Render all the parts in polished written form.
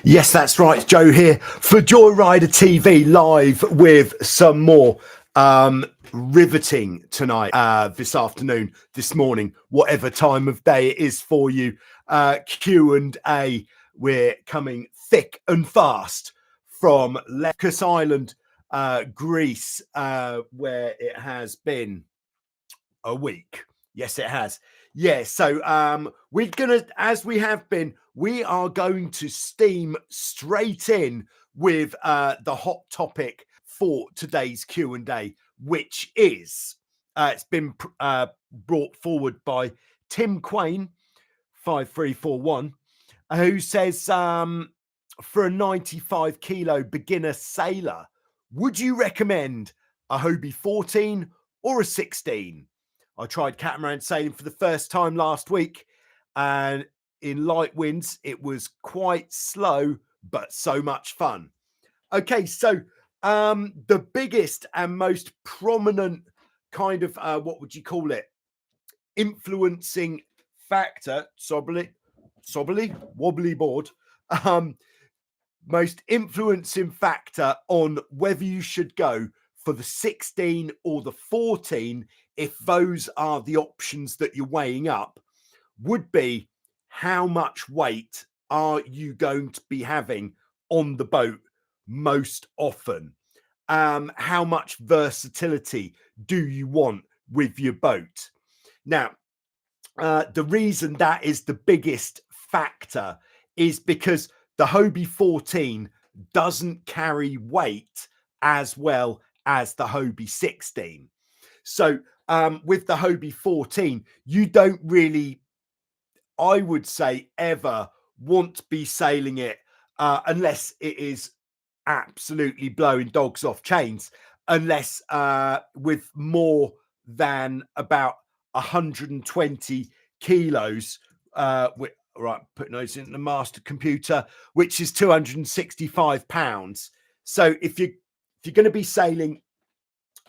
Yes, that's right. It's Joe here for Joyrider TV, live with some more riveting tonight, this afternoon, this morning, whatever time of day it is for you. Q&A. We're coming thick and fast from Lesbos Island, Greece, where it has been a week. Yes, it has. Yeah, so we're gonna, as we have been, we are going to steam straight in with the hot topic for today's Q&A, which is it's been brought forward by Tim Quain 5341, who says for a 95 kilo beginner sailor, would you recommend a Hobie 14 or a 16? I tried catamaran sailing for the first time last week, and in light winds, it was quite slow, but so much fun. Okay, so the biggest and most prominent kind of, what would you call it, influencing factor, wobbly board, most influencing factor on whether you should go for the 16 or the 14, if those are the options that you're weighing up, would be how much weight are you going to be having on the boat most often? How much versatility do you want with your boat? Now, the reason that is the biggest factor is because the Hobie 14 doesn't carry weight as well as the Hobie 16. So with the Hobie 14, you don't really, I would say, ever want to be sailing it unless it is absolutely blowing dogs off chains, unless with more than about 120 kilos, right, putting those in the master computer, which is 265 pounds. So if you're going to be sailing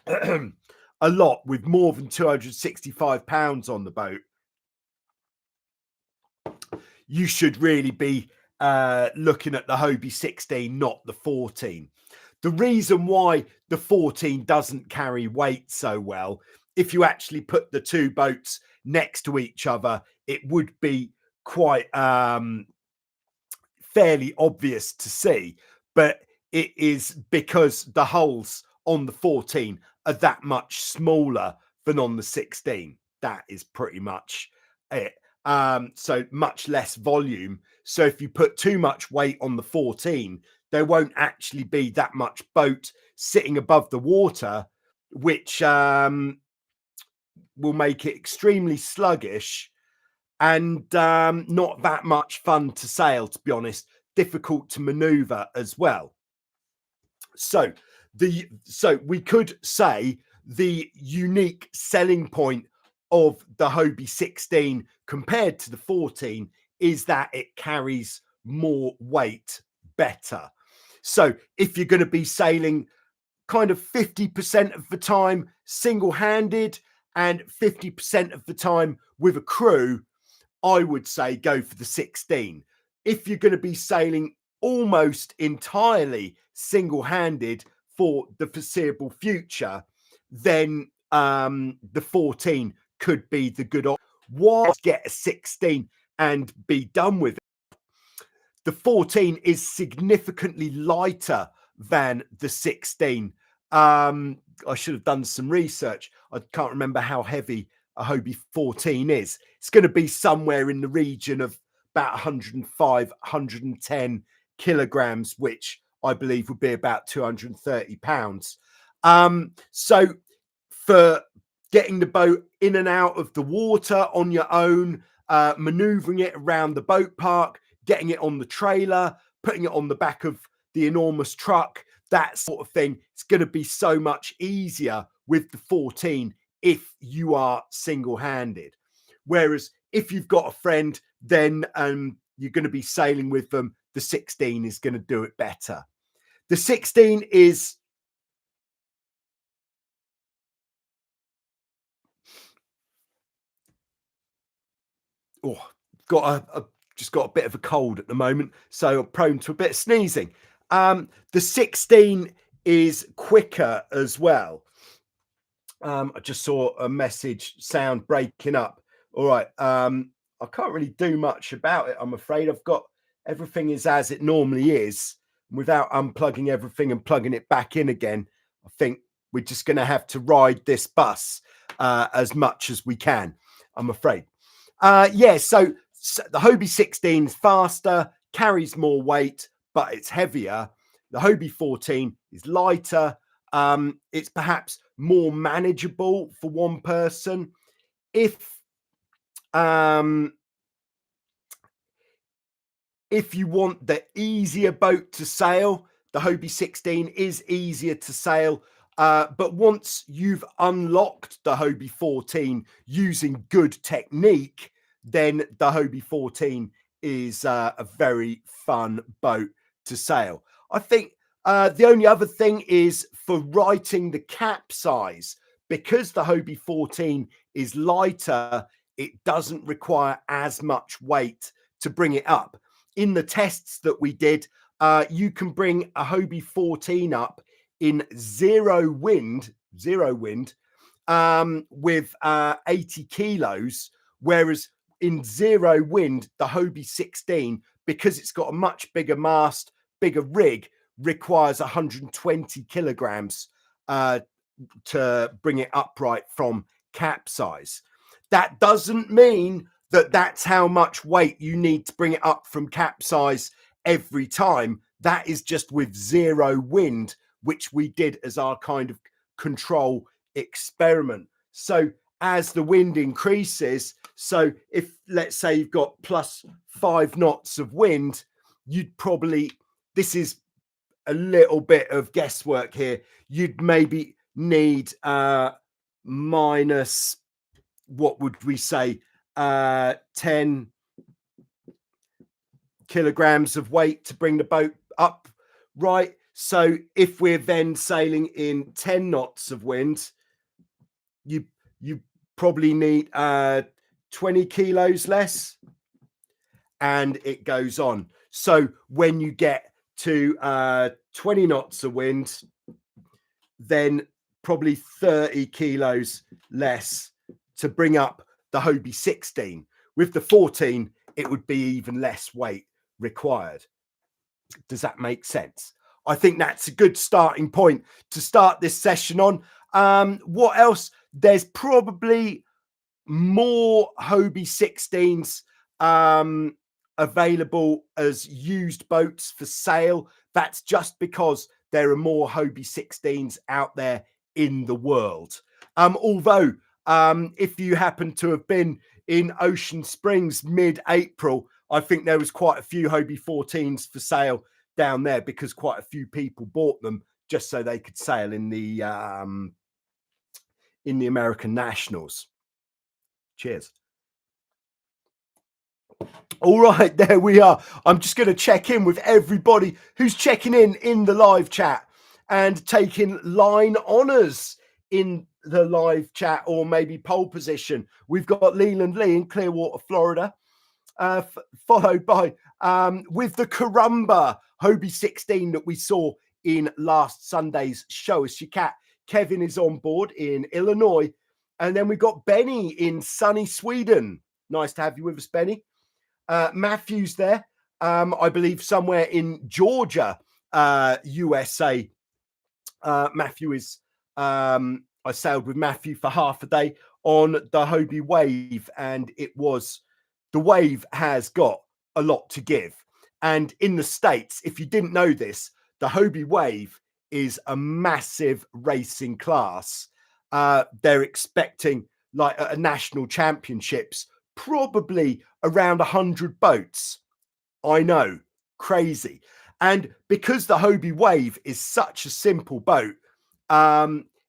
a lot with more than 265 pounds on the boat, you should really be looking at the Hobie 16, not the 14. The reason why the 14 doesn't carry weight so well, if you actually put the two boats next to each other, it would be quite fairly obvious to see, but it is because the hulls on the 14 are that much smaller than on the 16. That is pretty much it. So much less volume. So if you put too much weight on the 14, there won't actually be that much boat sitting above the water, which will make it extremely sluggish and not that much fun to sail, to be honest. Difficult to maneuver as well. So we could say the unique selling point of the Hobie 16 compared to the 14 is that it carries more weight better. So if you're going to be sailing kind of 50% of the time single-handed and 50% of the time with a crew, I would say go for the 16. If you're going to be sailing almost entirely single-handed for the foreseeable future, then the 14 could be the good option. Why get a 16 and be done with it? The 14 is significantly lighter than the 16. I should have done some research. I can't remember how heavy a Hobie 14 is. It's going to be somewhere in the region of about 105, 110 kilograms, which I believe would be about 230 pounds. So for getting the boat in and out of the water on your own, maneuvering it around the boat park, getting it on the trailer, putting it on the back of the enormous truck, that sort of thing, it's going to be so much easier with the 14 if you are single-handed. Whereas if you've got a friend, then you're going to be sailing with them, the 16 is going to do it better. The 16 is got a just got a bit of a cold at the moment, so I'm prone to a bit of sneezing. The 16 is quicker as well. I just saw a message sound breaking up. All right. I can't really do much about it, I'm afraid. I've got everything is as it normally is without unplugging everything and plugging it back in again. I think we're just going to have to ride this bus as much as we can, I'm afraid. Yeah, so the Hobie 16 is faster, carries more weight, but it's heavier. The Hobie 14 is lighter. It's perhaps more manageable for one person. If you want the easier boat to sail, the Hobie 16 is easier to sail. But once you've unlocked the Hobie 14 using good technique, then the Hobie 14 is a very fun boat to sail. I think the only other thing is for writing the capsize, because the Hobie 14 is lighter, it doesn't require as much weight to bring it up. In the tests that we did, you can bring a Hobie 14 up in zero wind with 80 kilos, whereas in zero wind, the Hobie 16, because it's got a much bigger mast, bigger rig, requires 120 kilograms to bring it upright from capsize. That doesn't mean that that's how much weight you need to bring it up from capsize every time. That is just with zero wind, which we did as our kind of control experiment. So as the wind increases, so if let's say you've got +5 knots of wind, you'd probably, this is a little bit of guesswork here, you'd maybe need minus, what would we say, 10 kilograms of weight to bring the boat up, right? So if we're then sailing in 10 knots of wind, you probably need 20 kilos less, and it goes on. So when you get to 20 knots of wind, then probably 30 kilos less to bring up the Hobie 16. With the 14, it would be even less weight required. Does that make sense? I think that's a good starting point to start this session on. What else? There's probably more Hobie 16s available as used boats for sale. That's just because there are more Hobie 16s out there in the world. Although if you happen to have been in Ocean Springs mid-April, I think there was quite a few Hobie 14s for sale down there because quite a few people bought them just so they could sail in the American Nationals. Cheers. All right, there we are. I'm just going to check in with everybody who's checking in the live chat and taking line honours in the live chat, or maybe pole position. We've got Leland Lee in Clearwater, Florida, followed by with the Carumba Hobie 16 that we saw in last Sunday's Show Us Your Cat. Kevin is on board in Illinois. And then we've got Benny in sunny Sweden. Nice to have you with us, Benny. Matthew's there, I believe somewhere in Georgia, USA. Matthew is, I sailed with Matthew for half a day on the Hobie Wave, and the Wave has got a lot to give. And in the States, if you didn't know this, the Hobie Wave is a massive racing class. They're expecting, like at a national championships, probably around 100 boats. I know, crazy. And because the Hobie Wave is such a simple boat,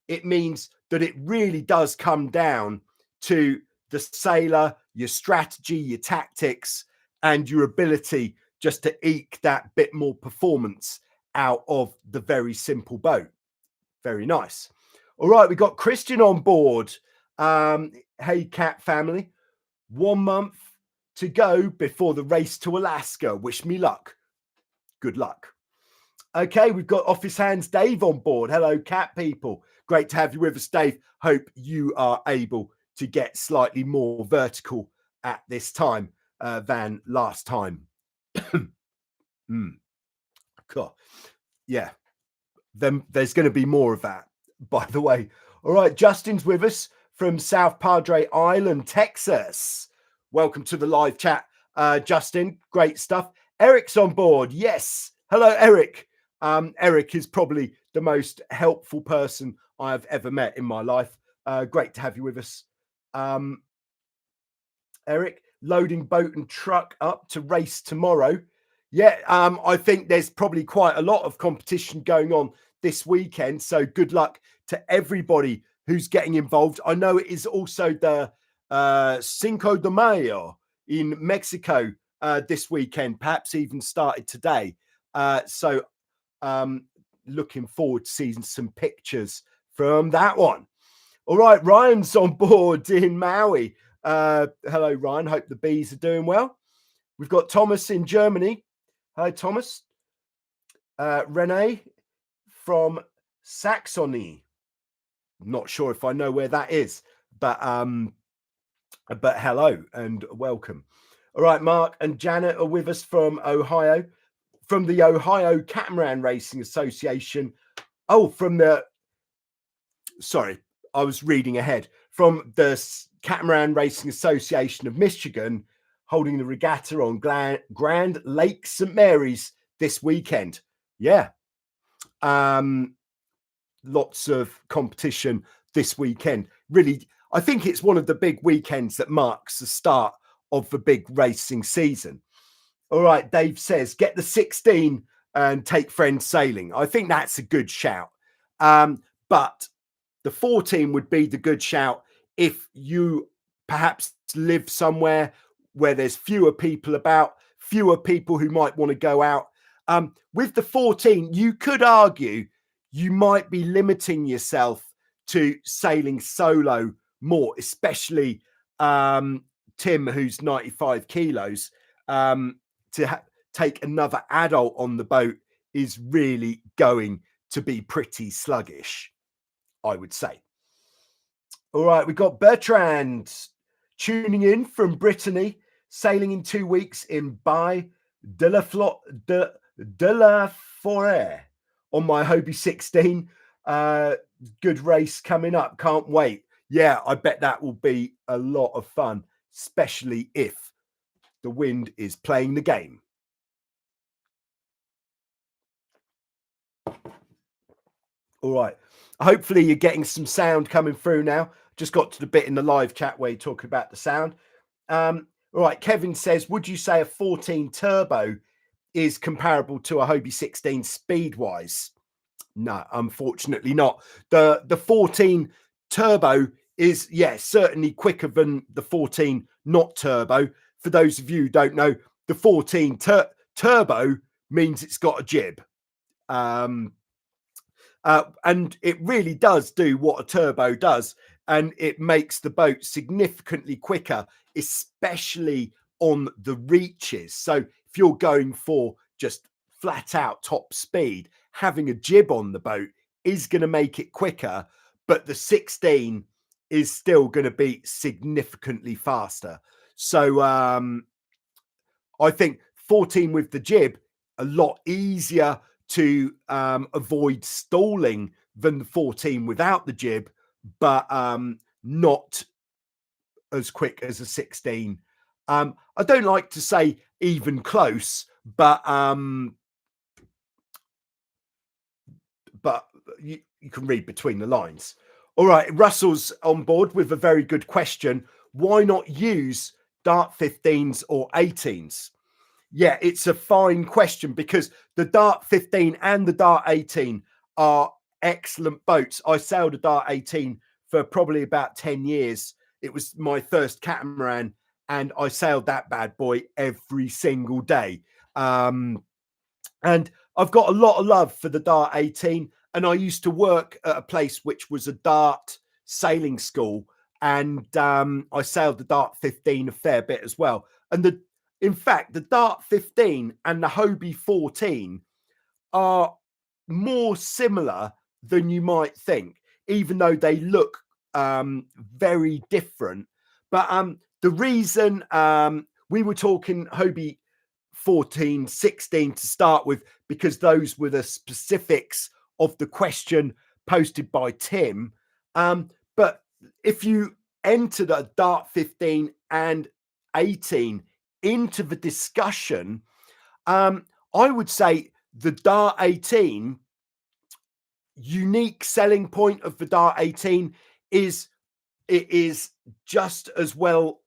it means that it really does come down to the sailor, your strategy, your tactics, and your ability just to eke that bit more performance out of the very simple boat. Very nice. All right, we got Christian on board. Hey, Cat family. 1 month to go before the race to Alaska. Wish me luck. Good luck. Okay, we've got Office Hands Dave on board. Hello, cat people. Great to have you with us, Dave. Hope you are able to get slightly more vertical at this time than last time. Cool. Yeah, then there's going to be more of that, by the way. All right, Justin's with us from South Padre Island, Texas. Welcome to the live chat, Justin. Great stuff. Eric's on board. Yes. Hello, Eric. Eric is probably the most helpful person I have ever met in my life. Great to have you with us. Eric, loading boat and truck up to race tomorrow. Yeah, I think there's probably quite a lot of competition going on this weekend. So good luck to everybody who's getting involved. I know it is also the Cinco de Mayo in Mexico this weekend, perhaps even started today. So looking forward to seeing some pictures from that one. All right, Ryan's on board in Maui. Hello, Ryan. Hope the bees are doing well. We've got Thomas in Germany. Hi, Thomas. Renee from Saxony. Not sure if I know where that is, but hello and welcome. All right, Mark and Janet are with us from Ohio, from the Ohio Catamaran Racing Association. Oh, sorry, I was reading ahead. From the Catamaran Racing Association of Michigan, holding the regatta on Grand Lake St. Mary's this weekend. Yeah. Lots of competition this weekend. Really, I think it's one of the big weekends that marks the start of the big racing season. All right, Dave says, get the 16 and take friends sailing. I think that's a good shout. But the 14 would be the good shout if you perhaps live somewhere where there's fewer people about, fewer people who might want to go out. With the 14, you could argue you might be limiting yourself to sailing solo more, especially Tim, who's 95 kilos. To take another adult on the boat is really going to be pretty sluggish, I would say. All right, we've got Bertrand tuning in from Brittany, sailing in 2 weeks in Baie de la Forêt on my Hobie 16. Good race coming up. Can't wait. Yeah, I bet that will be a lot of fun, especially if the wind is playing the game. All right. Hopefully you're getting some sound coming through now. Just got to the bit in the live chat where you're talking about the sound. All right. Kevin says, would you say a 14 turbo is comparable to a Hobie 16 speed-wise? No, unfortunately not. The 14 turbo is, certainly quicker than the 14 not turbo. For those of you who don't know, the 14 turbo means it's got a jib. And it really does do what a turbo does. And it makes the boat significantly quicker, especially on the reaches. So if you're going for just flat out top speed, having a jib on the boat is going to make it quicker. But the 16 is still going to be significantly faster. So I think 14 with the jib, a lot easier to avoid stalling than the 14 without the jib, but not as quick as a 16. I don't like to say even close, but you can read between the lines. All right, Russell's on board with a very good question. Why not use Dart 15s or 18s? Yeah, it's a fine question because the Dart 15 and the Dart 18 are excellent boats. I sailed a Dart 18 for probably about 10 years. It was my first catamaran and I sailed that bad boy every single day. And I've got a lot of love for the Dart 18. And I used to work at a place which was a Dart sailing school. And I sailed the Dart 15 a fair bit as well. And in fact, the Dart 15 and the Hobie 14 are more similar than you might think, even though they look very different. But the reason we were talking Hobie 14, 16 to start with, because those were the specifics of the question posted by Tim. But if you enter the Dart 15 and 18 into the discussion, I would say the Dart 18, unique selling point of the Dart 18 is it is just as well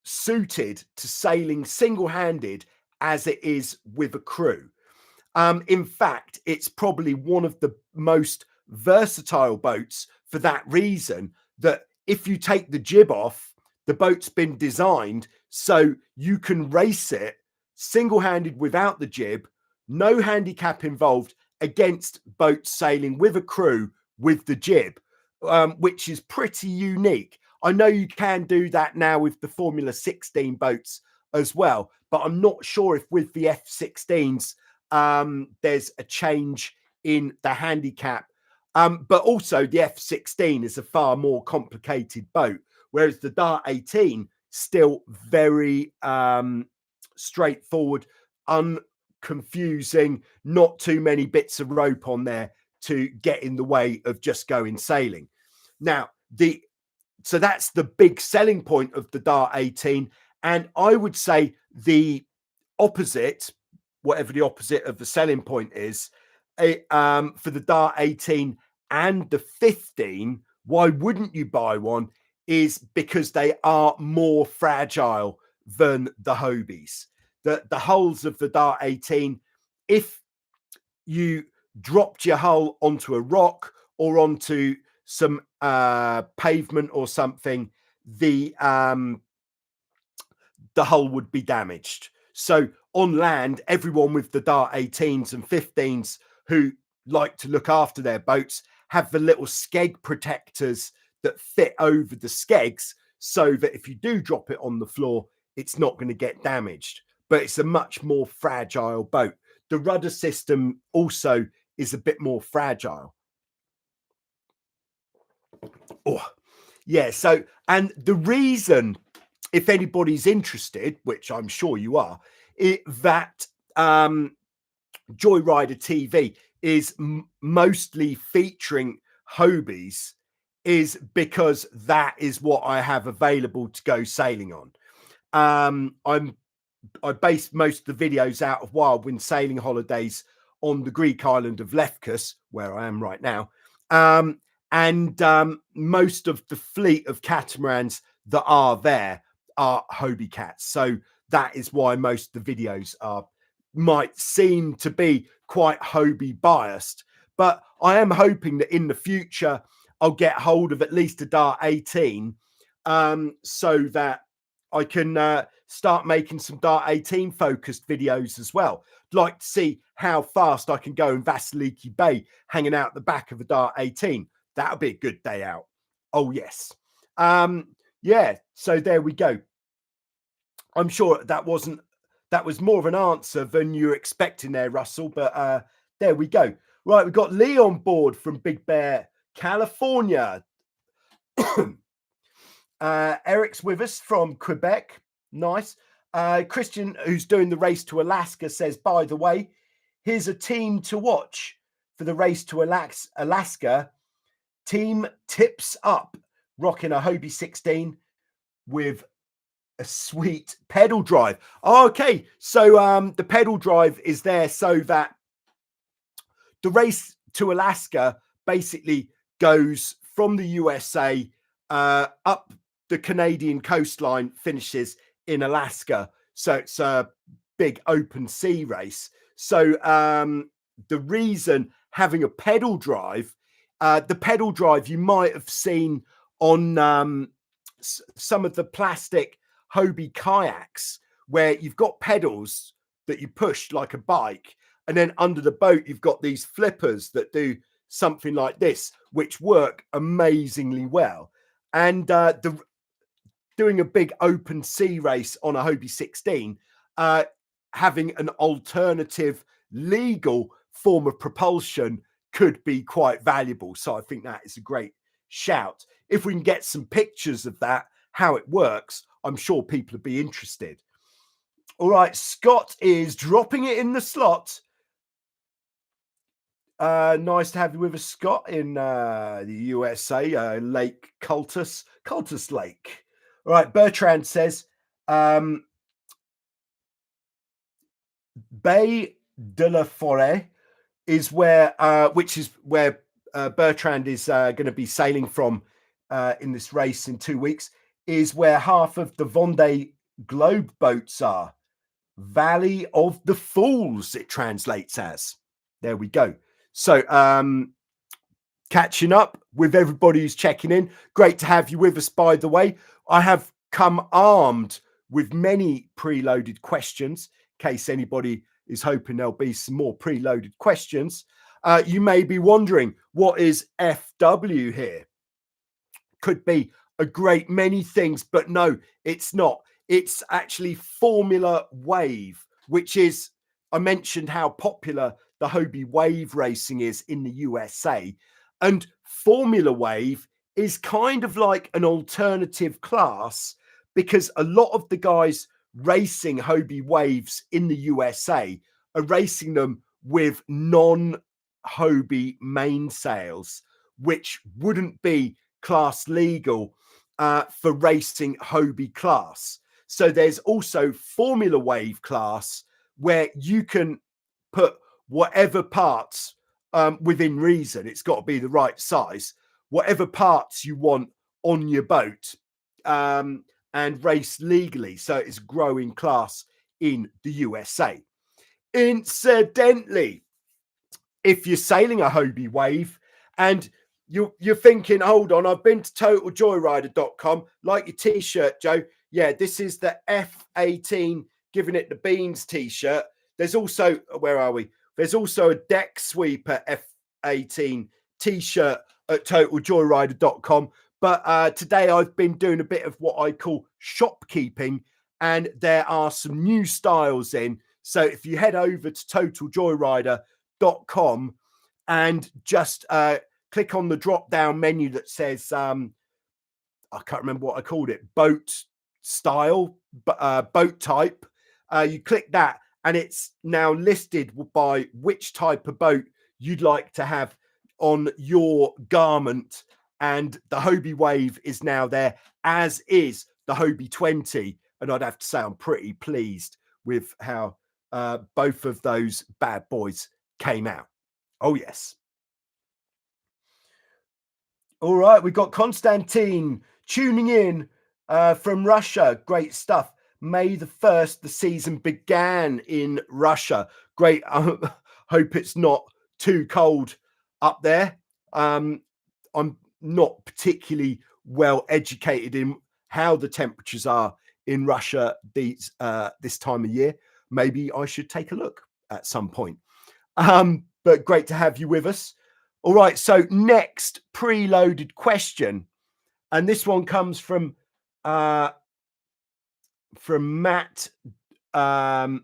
suited to sailing single-handed as it is with a crew. In fact, it's probably one of the most versatile boats for that reason, that if you take the jib off, the boat's been designed so you can race it single-handed without the jib, no handicap involved, against boats sailing with a crew with the jib, which is pretty unique. I know you can do that now with the Formula 16 boats as well, but I'm not sure if with the F16s there's a change in the handicap. But also the F16 is a far more complicated boat, whereas the Dart 18 still very straightforward, unconfusing, not too many bits of rope on there to get in the way of just going sailing. Now, so that's the big selling point of the Dart 18. And I would say the opposite, whatever the opposite of the selling point is, for the Dart 18 and the 15, why wouldn't you buy one, is because they are more fragile than the Hobies. The hulls of the Dart 18, if you dropped your hull onto a rock or onto some pavement or something, the hull would be damaged. So on land, everyone with the Dart 18s and 15s who like to look after their boats have the little skeg protectors that fit over the skegs, so that if you do drop it on the floor, it's not going to get damaged. But it's a much more fragile boat. The rudder system also is a bit more fragile. Oh, yeah. So, and the reason, if anybody's interested, which I'm sure you are, that Joyrider TV is mostly featuring Hobies, is because that is what I have available to go sailing on. I base most of the videos out of Wild Wind Sailing Holidays on the Greek island of Lefkos, where I am right now. And most of the fleet of catamarans that are there are Hobie cats. So that is why most of the videos might seem to be quite Hobie biased. But I am hoping that in the future I'll get hold of at least a Dart 18, so that I can start making some Dart 18 focused videos as well. I'd like to see how fast I can go in Vasiliki Bay, hanging out the back of a Dart 18. That'll be a good day out. Oh, yes. Yeah, so there we go. I'm sure that was more of an answer than you're expecting there, Russell, but there we go. Right, we've got Lee on board from Big Bear, California. Eric's with us from Quebec. Nice. Christian, who's doing the race to Alaska, says, by the way, here's a team to watch for the race to Alaska. Team Tips Up, rocking a Hobie 16 with a sweet pedal drive. Okay, so the pedal drive is there so that the race to Alaska basically goes from the USA up the Canadian coastline, finishes in Alaska. So it's a big open sea race. So the reason having a pedal drive, the pedal drive you might have seen on some of the plastic Hobie kayaks, where you've got pedals that you push like a bike, and then under the boat you've got these flippers that do something like this, which work amazingly well. And doing a big open sea race on a Hobie 16, having an alternative legal form of propulsion could be quite valuable. So I think that is a great shout. If we can get some pictures of that, how it works, I'm sure people would be interested. All right, Scott is dropping it in the slot. Nice to have you with us, Scott, in the USA, Lake Cultus Lake. All right, Bertrand says, Bay de la Forêt is where, which is where Bertrand is going to be sailing from in this race in 2 weeks, is where half of the Vendée Globe boats are. Valley of the Fools, it translates as. There we go. So, catching up with everybody who's checking in. Great to have you with us, by the way. I have come armed with many preloaded questions, in case anybody is hoping there'll be some more preloaded questions. You may be wondering, what is FW here? Could be a great many things, but no, it's not. It's actually Formula Wave, which is, I mentioned how popular the Hobie wave racing is in the USA. And Formula Wave is kind of like an alternative class, because a lot of the guys racing Hobie waves in the USA are racing them with non-Hobie mainsails, which wouldn't be class legal for racing Hobie class. So there's also Formula Wave class, where you can put whatever parts within reason. It's got to be the right size, whatever parts you want on your boat, and race legally. So it's a growing class in the USA. Incidentally, if you're sailing a Hobie wave and you're thinking, hold on, I've been to totaljoyrider.com, like your t-shirt, Joe. Yeah, this is the F18 giving it the beans t-shirt. There's also, where are we? There's also a deck sweeper F18 t-shirt at totaljoyrider.com. But today I've been doing a bit of what I call shopkeeping, and there are some new styles in. So if you head over to totaljoyrider.com and just click on the drop-down menu that says, I can't remember what I called it, boat style, boat type. You click that and it's now listed by which type of boat you'd like to have on your garment. And the Hobie Wave is now there, as is the Hobie 20. And I'd have to say I'm pretty pleased with how both of those bad boys came out. Oh, yes. All right, we've got Konstantin tuning in from Russia. Great stuff. May the 1st, the season began in Russia. Great. I hope it's not too cold up there. I'm not particularly well educated in how the temperatures are in Russia this time of year. Maybe I should take a look at some point. But great to have you with us. All right, so next preloaded question, and this one comes from Matt, and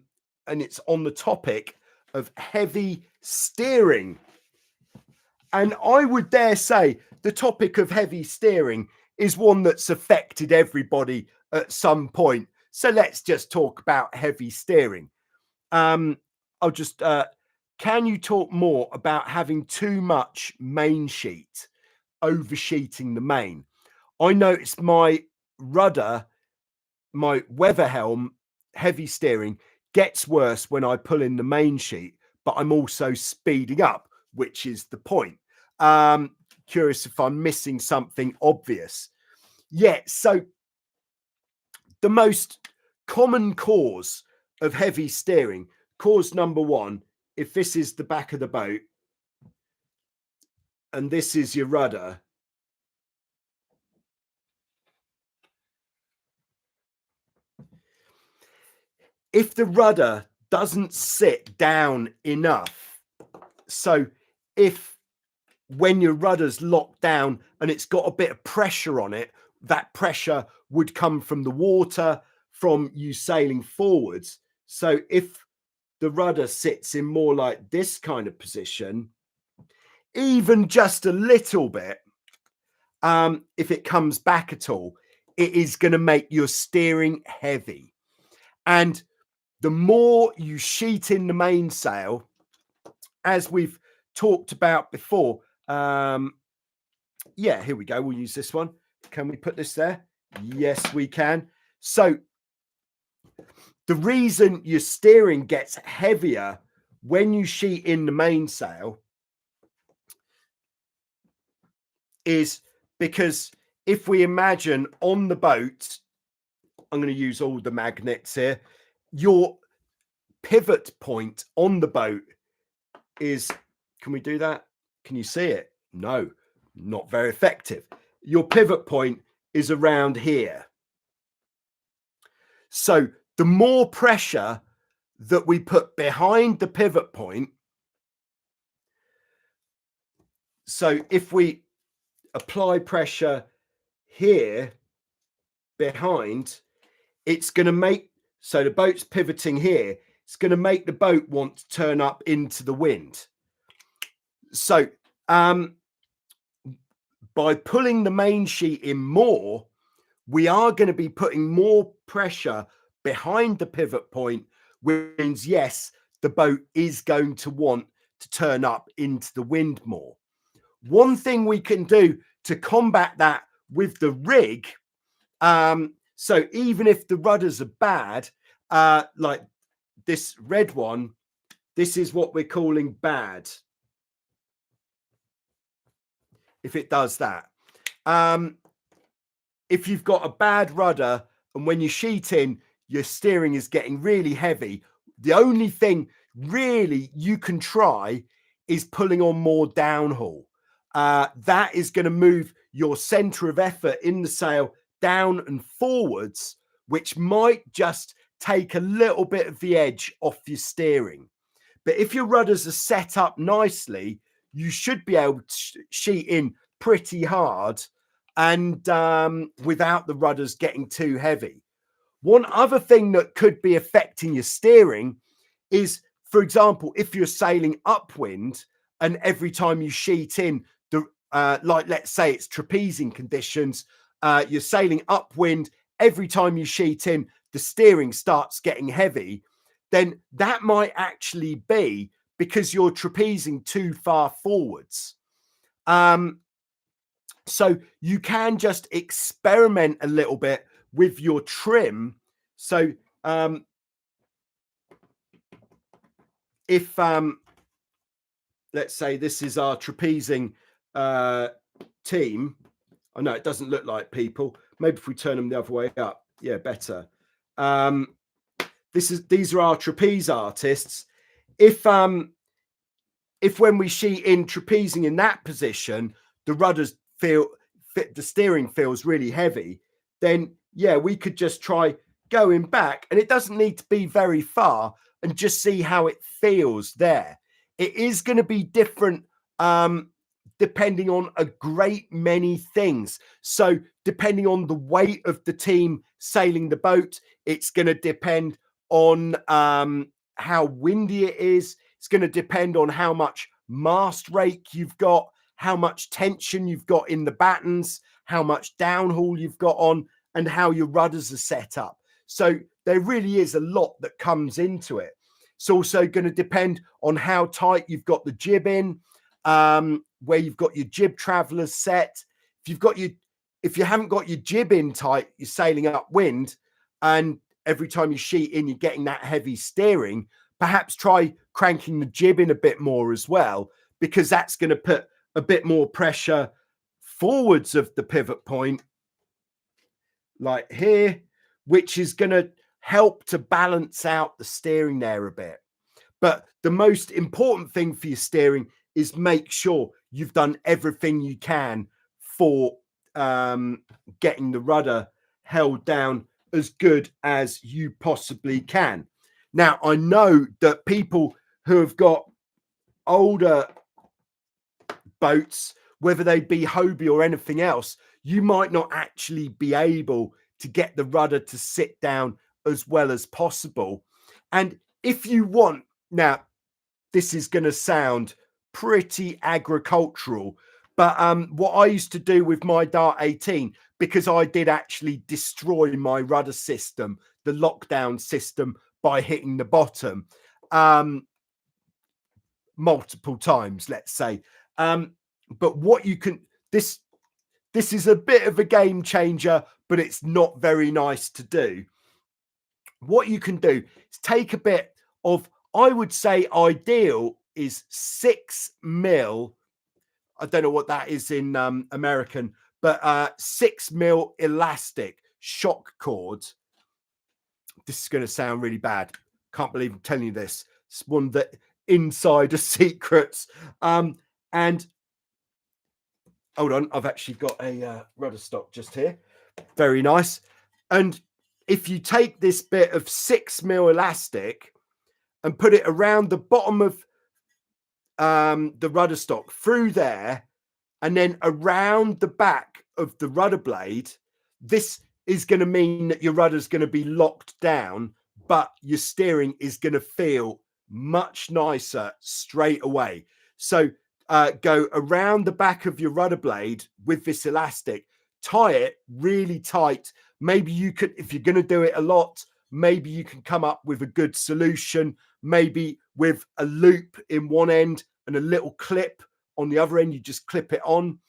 it's on the topic of heavy steering. And I would dare say the topic of heavy steering is one that's affected everybody at some point. So let's just talk about heavy steering. I'll just can you talk more about having too much main sheet, oversheeting the main? I noticed my rudder, my weather helm, heavy steering gets worse when I pull in the main sheet, but I'm also speeding up, which is the point. Curious if I'm missing something obvious. Yeah, so the most common cause of heavy steering, cause number one, if this is the back of the boat and this is your rudder, if the rudder doesn't sit down enough, so if when your rudder's locked down and it's got a bit of pressure on it, that pressure would come from the water, from you sailing forwards. So if the rudder sits in more like this kind of position, even just a little bit, if it comes back at all, it is going to make your steering heavy. And the more you sheet in the mainsail, as we've talked about before, yeah, here we go. We'll use this one. Can we put this there? Yes, we can. So the reason your steering gets heavier when you sheet in the mainsail is because if we imagine on the boat, I'm going to use all the magnets here, your pivot point on the boat is, can we do that? Can you see it? No, not very effective. Your pivot point is around here. So the more pressure that we put behind the pivot point, so if we apply pressure here behind, it's going to make, so the boat's pivoting here, it's going to make the boat want to turn up into the wind. So by pulling the main sheet in more, we are going to be putting more pressure behind the pivot point, which means, yes, the boat is going to want to turn up into the wind more. One thing we can do to combat that with the rig, so even if the rudders are bad, like this red one, this is what we're calling bad. If it does that. If you've got a bad rudder and when you sheet in, your steering is getting really heavy, the only thing really you can try is pulling on more downhaul. That is going to move your center of effort in the sail down and forwards, which might just take a little bit of the edge off your steering. But if your rudders are set up nicely, you should be able to sheet in pretty hard and without the rudders getting too heavy. One other thing that could be affecting your steering is, for example, if you're sailing upwind and every time you sheet in, like let's say it's trapezing conditions, you're sailing upwind, every time you sheet in, the steering starts getting heavy, then that might actually be because you're trapezing too far forwards. So you can just experiment a little bit with your trim. So if let's say this is our trapezing team. I know it doesn't look like people. Maybe if we turn them the other way up, yeah, better. These are our trapeze artists. If when we sheet in trapezing in that position, the rudders the steering feels really heavy, then yeah, we could just try going back, and it doesn't need to be very far, and just see how it feels there. It is going to be different depending on a great many things. So depending on the weight of the team sailing the boat, it's going to depend on how windy it is. It's going to depend on how much mast rake you've got, how much tension you've got in the battens, how much downhaul you've got on, and how your rudders are set up. So there really is a lot that comes into it. It's also going to depend on how tight you've got the jib in, where you've got your jib travelers set. If you haven't got your jib in tight, you're sailing upwind, and every time you sheet in, you're getting that heavy steering. Perhaps try cranking the jib in a bit more as well, because that's going to put a bit more pressure forwards of the pivot point, like here, which is going to help to balance out the steering there a bit. But the most important thing for your steering is make sure you've done everything you can for getting the rudder held down as good as you possibly can. Now, I know that people who have got older boats, whether they be Hobie or anything else, you might not actually be able to get the rudder to sit down as well as possible. And if you want, now, this is going to sound pretty agricultural, but what I used to do with my Dart 18, because I did actually destroy my rudder system, the lockdown system, by hitting the bottom multiple times, let's say. But what you can, this is a bit of a game changer, but it's not very nice to do. What you can do is take a bit of, I would say ideal is 6 mil. I don't know what that is in American, but 6 mil elastic shock cord. This is going to sound really bad. Can't believe I'm telling you this. It's one of the insider secrets. And hold on, I've actually got a rudder stock just here. Very nice. And if you take this bit of 6 mil elastic and put it around the bottom of the rudder stock through there, and then around the back of the rudder blade, this is going to mean that your rudder is going to be locked down, but your steering is going to feel much nicer straight away. So go around the back of your rudder blade with this elastic, tie it really tight. Maybe you could, if you're going to do it a lot, maybe you can come up with a good solution, maybe with a loop in one end and a little clip on the other end. You just clip it on.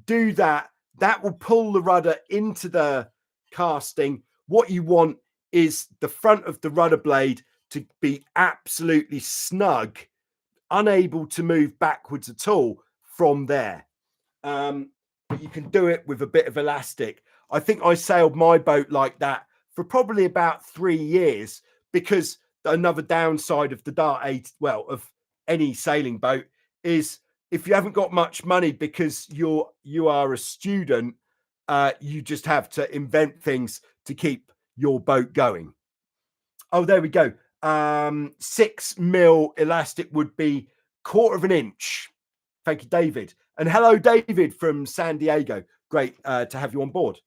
Do that. That will pull the rudder into the casting. What you want is the front of the rudder blade to be absolutely snug, unable to move backwards at all from there. But you can do it with a bit of elastic. I think I sailed my boat like that for probably about 3 years, because another downside of the Dart 8, well, of any sailing boat, is if you haven't got much money because you are a student, you just have to invent things to keep your boat going. Oh, there we go. 6 mil elastic would be 1/4 of an inch. Thank you, David. And hello, David from San Diego. Great to have you on board.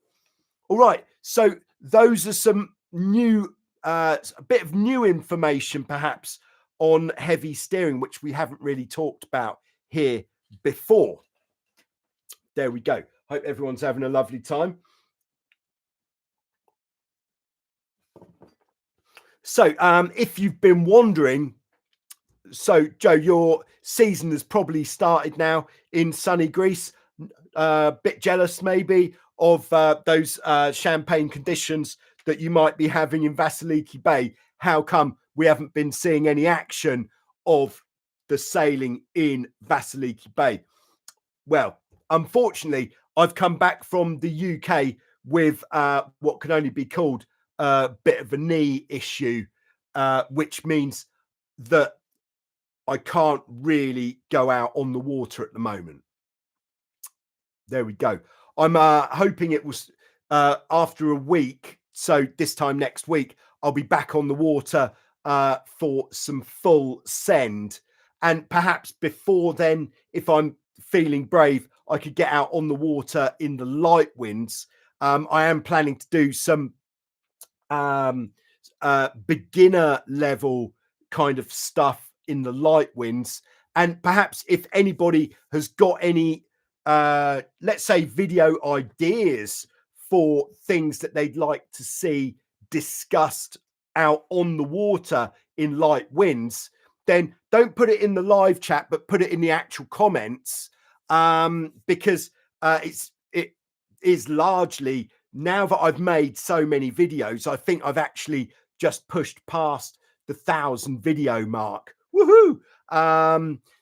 All right. So those are some new, a bit of new information, perhaps, on heavy steering, which we haven't really talked about here before. There we go. Hope everyone's having a lovely time. So if you've been wondering, so Joe, your season has probably started now in sunny Greece. A bit jealous maybe of those champagne conditions that you might be having in Vasiliki Bay. How come we haven't been seeing any action of the sailing in Vasiliki Bay? Well, unfortunately, I've come back from the UK with what can only be called a bit of a knee issue, which means that I can't really go out on the water at the moment. There we go. I'm hoping it was after a week. So this time next week, I'll be back on the water for some full send. And perhaps before then, if I'm feeling brave, I could get out on the water in the light winds. I am planning to do some beginner level kind of stuff in the light winds. And perhaps if anybody has got any, let's say, video ideas for things that they'd like to see discussed out on the water in light winds, then don't put it in the live chat, but put it in the actual comments, because it is largely, now that I've made so many videos, I think I've actually just pushed past the 1,000 video mark. Woohoo!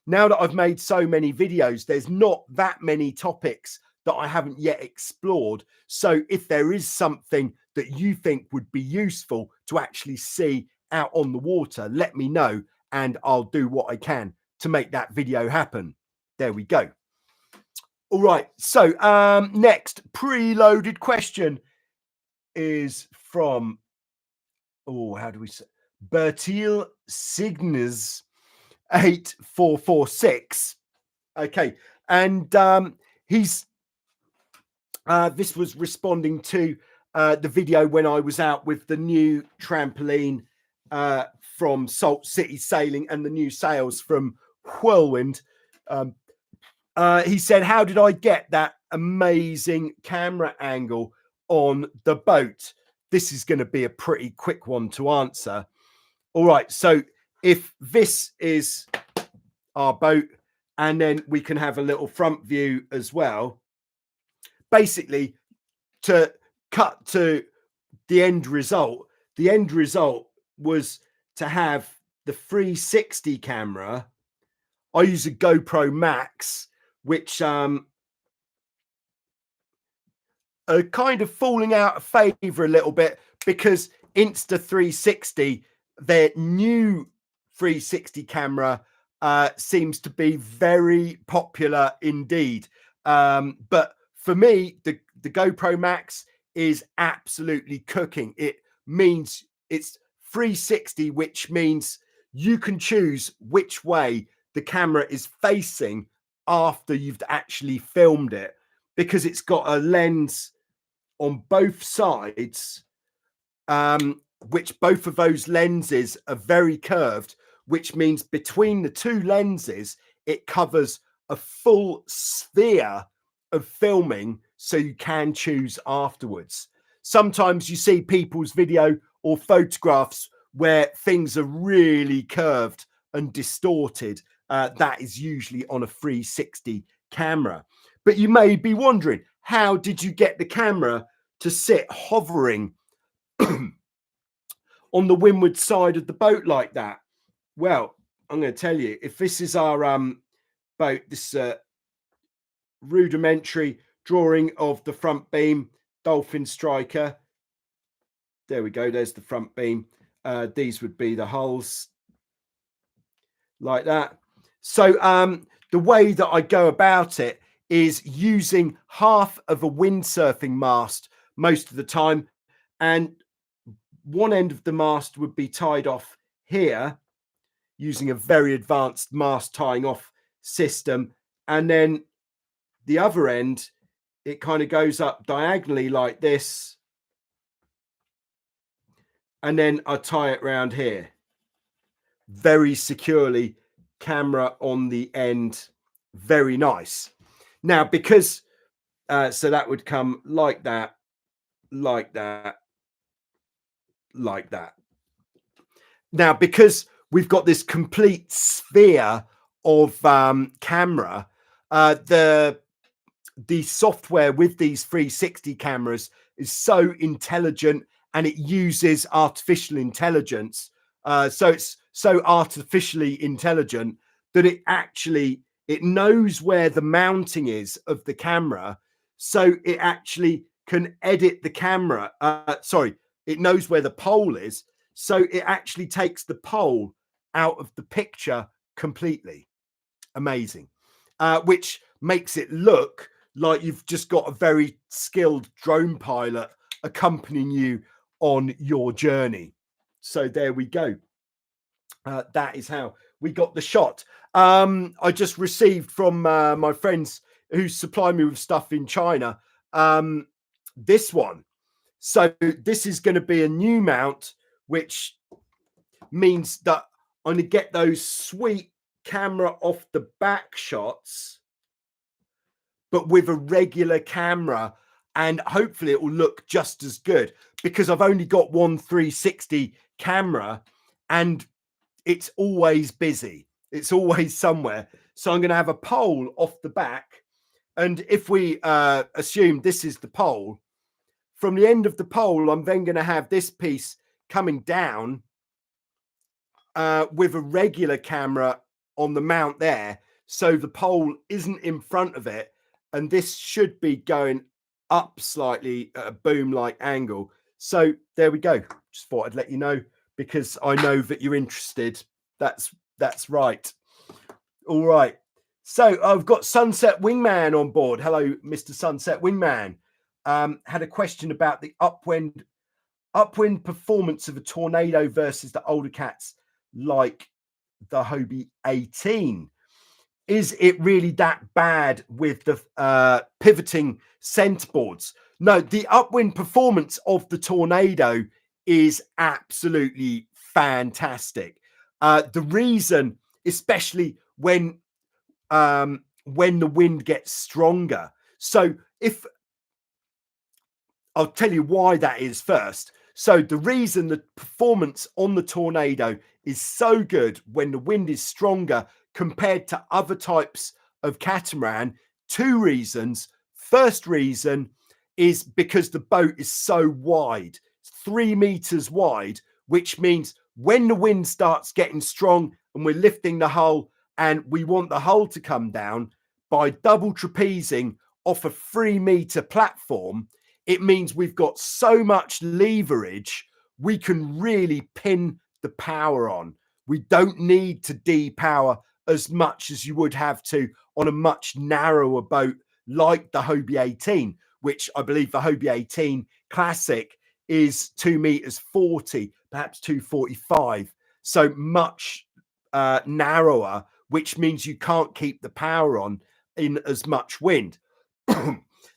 Now that I've made so many videos, there's not that many topics that I haven't yet explored. So if there is something that you think would be useful to actually see out on the water, let me know and I'll do what I can to make that video happen. There we go. All right. So next preloaded question is from, oh, how do we say? Bertil Cygnus 8446. Okay. And he's This was responding to the video when I was out with the new trampoline from Salt City Sailing and the new sails from Whirlwind. He said, how did I get that amazing camera angle on the boat? This is going to be a pretty quick one to answer. All right, so if this is our boat, and then we can have a little front view as well. Basically, to cut to the end result was to have the 360 camera. I use a GoPro Max, which are kind of falling out of favor a little bit because Insta360, their new 360 camera, seems to be very popular indeed. But for me, the GoPro Max is absolutely cooking. It means it's 360, which means you can choose which way the camera is facing after you've actually filmed it, because it's got a lens on both sides, which both of those lenses are very curved, which means between the two lenses, it covers a full sphere of filming, so you can choose afterwards. Sometimes you see people's video or photographs where things are really curved and distorted. That is usually on a 360 camera. But you may be wondering, how did you get the camera to sit hovering on the windward side of the boat like that? Well, I'm going to tell you, if this is our boat, this rudimentary drawing of the front beam, Dolphin Striker. There we go. There's the front beam. These would be the hulls like that. So the way that I go about it is using half of a windsurfing mast most of the time, and one end of the mast would be tied off here using a very advanced mast tying off system, and then the other end, it kind of goes up diagonally like this, and then I tie it around here very securely, camera on the end. Very nice. Now, because so that would come like that, like that, like that. Now, because we've got this complete sphere of camera, the software with these 360 cameras is so intelligent, and it uses artificial intelligence. So it's so artificially intelligent that it knows where the mounting is of the camera. So it actually can edit the camera. It knows where the pole is. So it actually takes the pole out of the picture completely. Amazing. Which makes it look like you've just got a very skilled drone pilot accompanying you on your journey. So there we go. That is how we got the shot. I just received from my friends who supply me with stuff in China, this one. So this is going to be a new mount, which means that I'm going to get those sweet camera off the back shots, but with a regular camera, and hopefully it will look just as good, because I've only got one 360 camera and it's always busy. It's always somewhere. So I'm going to have a pole off the back. And if we assume this is the pole, from the end of the pole, I'm then going to have this piece coming down with a regular camera on the mount there. So the pole isn't in front of it. And this should be going up slightly at a boom-like angle. So there we go. Just thought I'd let you know, because I know that you're interested. That's right. All right. So I've got Sunset Wingman on board. Hello, Mr. Sunset Wingman. Had a question about the upwind performance of a Tornado versus the older cats like the Hobie 18. is it really that bad with the pivoting centreboards? No, the upwind performance of the Tornado is absolutely fantastic. The reason, especially when the wind gets stronger. So if I'll tell you why that is first. So the reason the performance on the Tornado is so good when the wind is stronger compared to other types of catamaran, two reasons. First reason is because the boat is so wide, 3 meters wide, which means when the wind starts getting strong and we're lifting the hull and we want the hull to come down, by double trapezing off a 3-meter platform, it means we've got so much leverage, we can really pin the power on. We don't need to depower as much as you would have to on a much narrower boat like the Hobie 18, which I believe the Hobie 18 Classic is 2 meters 40, perhaps 245. So much narrower, which means you can't keep the power on in as much wind.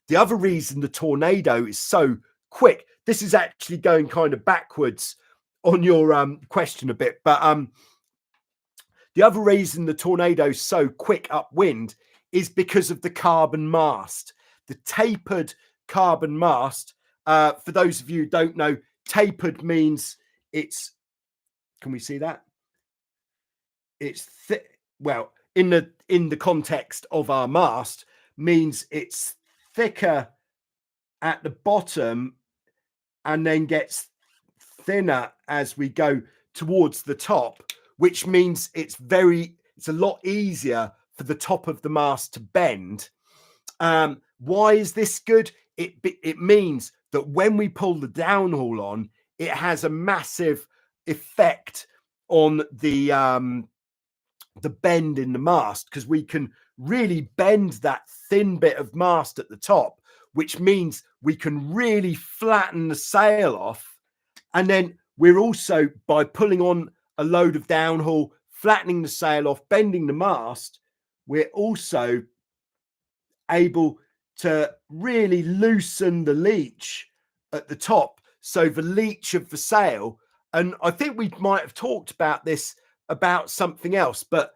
The other reason the Tornado is so quick, this is actually going kind of backwards on your question a bit, but the other reason the Tornado is so quick upwind is because of the carbon mast, the tapered carbon mast. For those of you who don't know, tapered means it's, can we see that? It's thick. Well, in the context of our mast, means it's thicker at the bottom and then gets thinner as we go towards the top, which means it's a lot easier for the top of the mast to bend. Why is this good? It means that when we pull the downhaul on, it has a massive effect on the bend in the mast, because we can really bend that thin bit of mast at the top, which means we can really flatten the sail off. And then we're also, by pulling on a load of downhaul, flattening the sail off, bending the mast, we're also able to really loosen the leech at the top. So the leech of the sail, and I think we might have talked about this about something else, but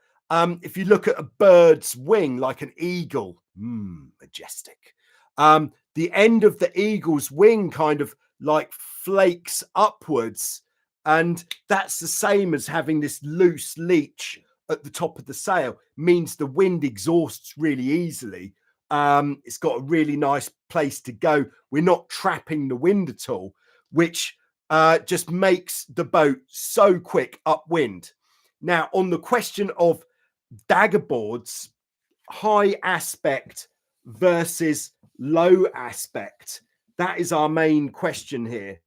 if you look at a bird's wing, like an eagle, majestic, the end of the eagle's wing kind of like flakes upwards, and that's the same as having this loose leech at the top of the sail. Means the wind exhausts really easily. It's got a really nice place to go. We're not trapping the wind at all, which just makes the boat so quick upwind. Now, on the question of daggerboards, high aspect versus low aspect, that is our main question here.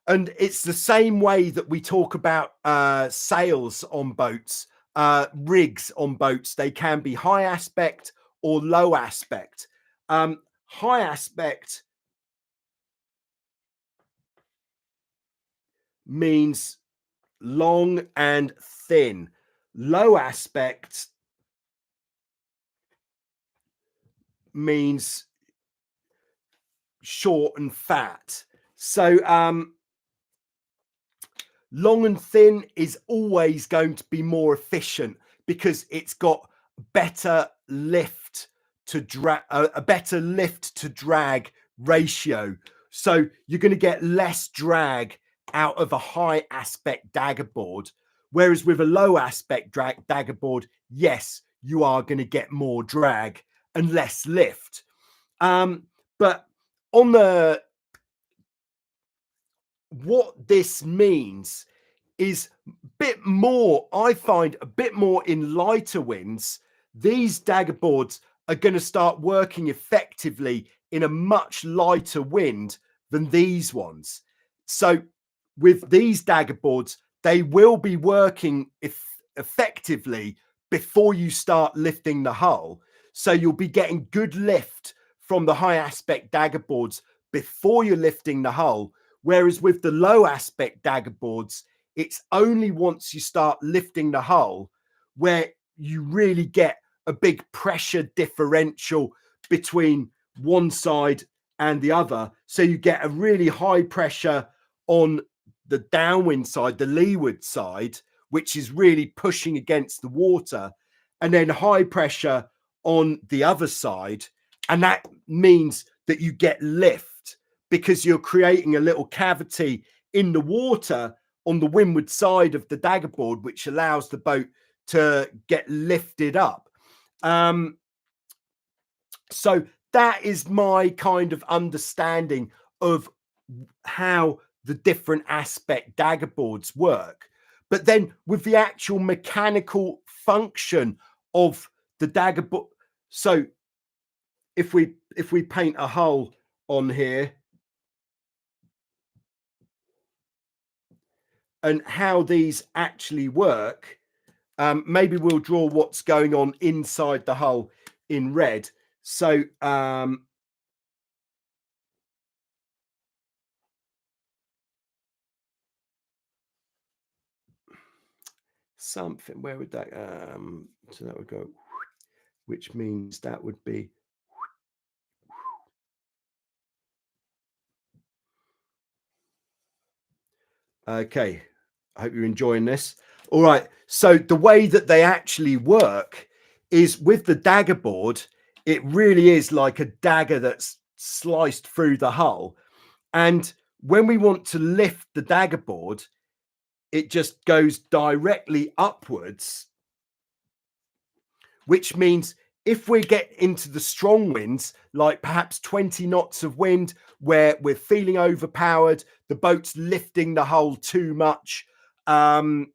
And it's the same way that we talk about sails on boats, rigs on boats. They can be high aspect or low aspect. High aspect means long and thin. Low aspect means short and fat. So long and thin is always going to be more efficient because it's got better lift to drag, a better lift to drag ratio. So you're going to get less drag out of a high aspect daggerboard, whereas with a low aspect daggerboard, yes, you are going to get more drag and less lift. But on the, what this means is a bit more, I find a bit more in lighter winds, these daggerboards are going to start working effectively in a much lighter wind than these ones. So with these daggerboards, they will be working effectively before you start lifting the hull. So you'll be getting good lift from the high aspect daggerboards before you're lifting the hull, Whereas with the low aspect dagger boards, it's only once you start lifting the hull where you really get a big pressure differential between one side and the other. So you get a really high pressure on the downwind side, the leeward side, which is really pushing against the water, and then high pressure on the other side. And that means that you get lift because you're creating a little cavity in the water on the windward side of the daggerboard, which allows the boat to get lifted up. So that is my kind of understanding of how the different aspect daggerboards work. But then with the actual mechanical function of the daggerboard, so if we paint a hull on here and how these actually work, maybe we'll draw what's going on inside the hull in red. So something, where would that so that would go, which means that would be okay. I hope you're enjoying this. All right, so the way that they actually work is with the dagger board, it really is like a dagger that's sliced through the hull. And when we want to lift the dagger board, it just goes directly upwards, which means if we get into the strong winds, like perhaps 20 knots of wind, where we're feeling overpowered, the boat's lifting the hull too much, and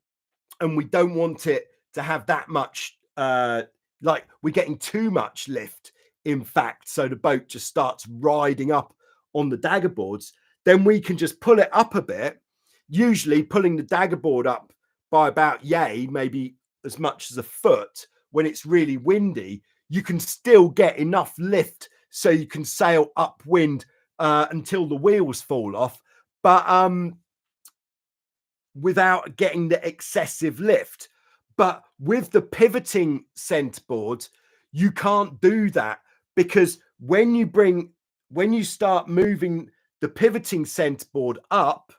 we don't want it to have that much, like we're getting too much lift, in fact, so the boat just starts riding up on the dagger boards, then we can just pull it up a bit, usually pulling the dagger board up by about maybe as much as a foot. When it's really windy, you can still get enough lift so you can sail upwind until the wheels fall off, but without getting the excessive lift. But with the pivoting centreboard, you can't do that, because when you start moving the pivoting centreboard up,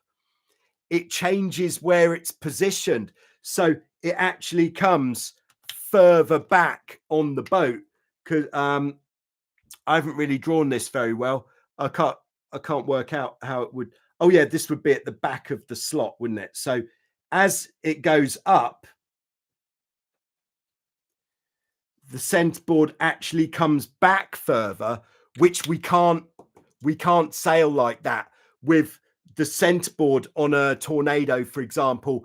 it changes where it's positioned. So it actually comes further back on the boat. Because I haven't really drawn this very well. I can't work out how it would. Oh yeah, this would be at the back of the slot, wouldn't it? So as it goes up, the centreboard actually comes back further, which we can't sail like that with the centreboard on a tornado, for example,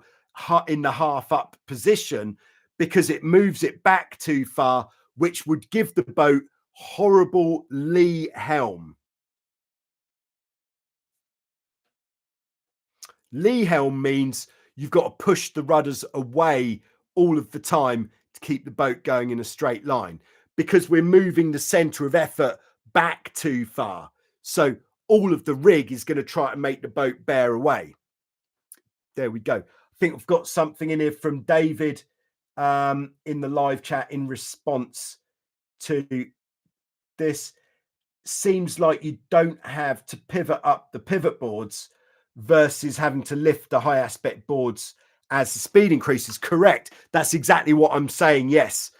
in the half up position, because it moves it back too far, which would give the boat horrible lee helm. Lee helm means you've got to push the rudders away all of the time to keep the boat going in a straight line, because we're moving the center of effort back too far. So all of the rig is going to try to make the boat bear away. There we go. I think we've got something in here from David in the live chat in response to this. Seems like you don't have to pivot up the pivot boards versus having to lift the high aspect boards as the speed increases. Correct. That's exactly what I'm saying. Yes.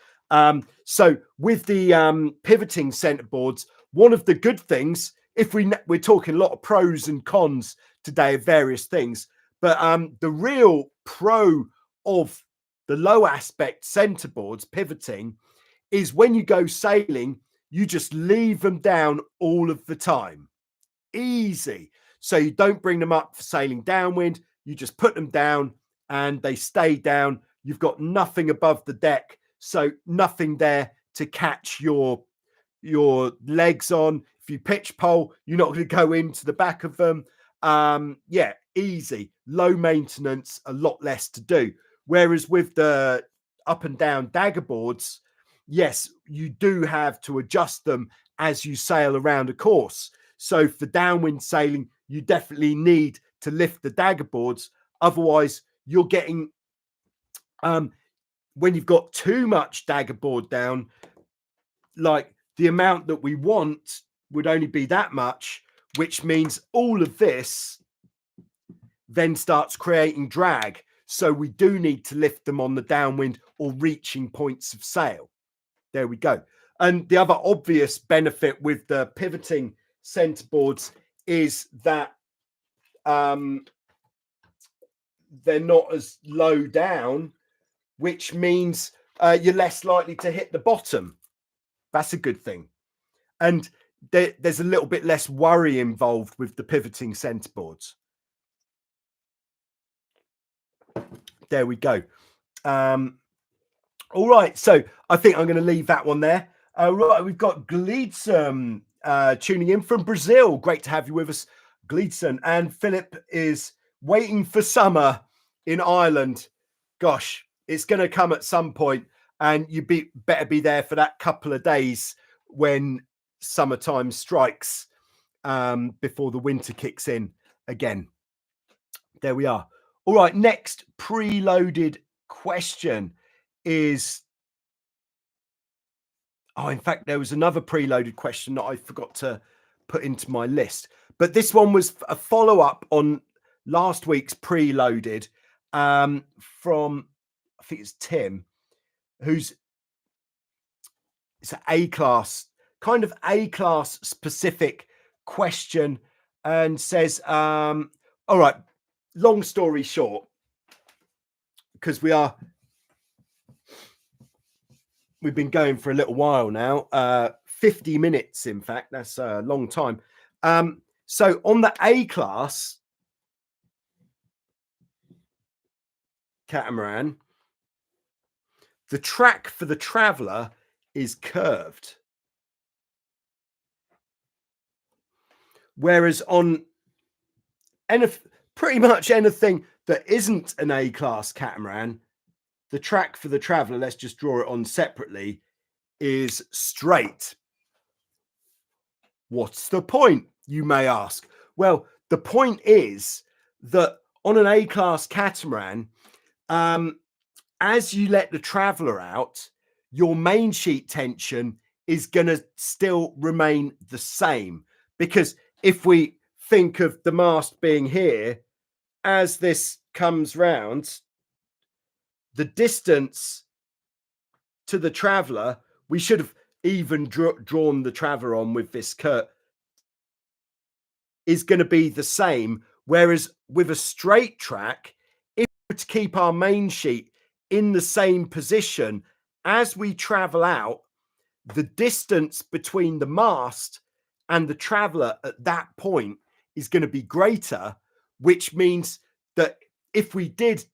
So with the pivoting center boards, one of the good things, if we're talking a lot of pros and cons today of various things, but the real pro of the low aspect center boards pivoting is when you go sailing, you just leave them down all of the time. Easy. So you don't bring them up for sailing downwind. You just put them down and they stay down. You've got nothing above the deck, so nothing there to catch your legs on. If you pitch pole, you're not going to go into the back of them. Yeah, easy, low maintenance, a lot less to do. Whereas with the up and down dagger boards, yes, you do have to adjust them as you sail around a course. So for downwind sailing, you definitely need to lift the dagger boards. Otherwise, you're getting, when you've got too much dagger board down, like the amount that we want would only be that much, which means all of this then starts creating drag. So we do need to lift them on the downwind or reaching points of sail. There we go. And the other obvious benefit with the pivoting centerboards is that they're not as low down, which means you're less likely to hit the bottom. That's a good thing. And there's a little bit less worry involved with the pivoting centerboards. There we go. All right, so I think I'm going to leave that one there. Right, we've got Gleedson tuning in from Brazil. Great to have you with us, Gleedson. And Philip is waiting for summer in Ireland. Gosh, it's going to come at some point, and you better be there for that couple of days when summertime strikes before the winter kicks in again. There we are. All right, next preloaded question is, in fact, there was another preloaded question that I forgot to put into my list, but this one was a follow-up on last week's preloaded from, I think it's Tim, it's an A-class, kind of A-class specific question, and says, all right, long story short, because we've been going for a little while now, 50 minutes, in fact, that's a long time. So on the A-class catamaran, the track for the traveler is curved. Whereas on pretty much anything that isn't an A-class catamaran, the track for the traveler, let's just draw it on separately, is straight. What's the point, you may ask? Well, the point is that on an A-class catamaran, as you let the traveler out, your main sheet tension is going to still remain the same. Because if we think of the mast being here, as this comes round, the distance to the traveler, we should have even drawn the traveler on with this curve, is going to be the same. Whereas with a straight track, if we were to keep our main sheet in the same position as we travel out, the distance between the mast and the traveler at that point is going to be greater, which means that if we did,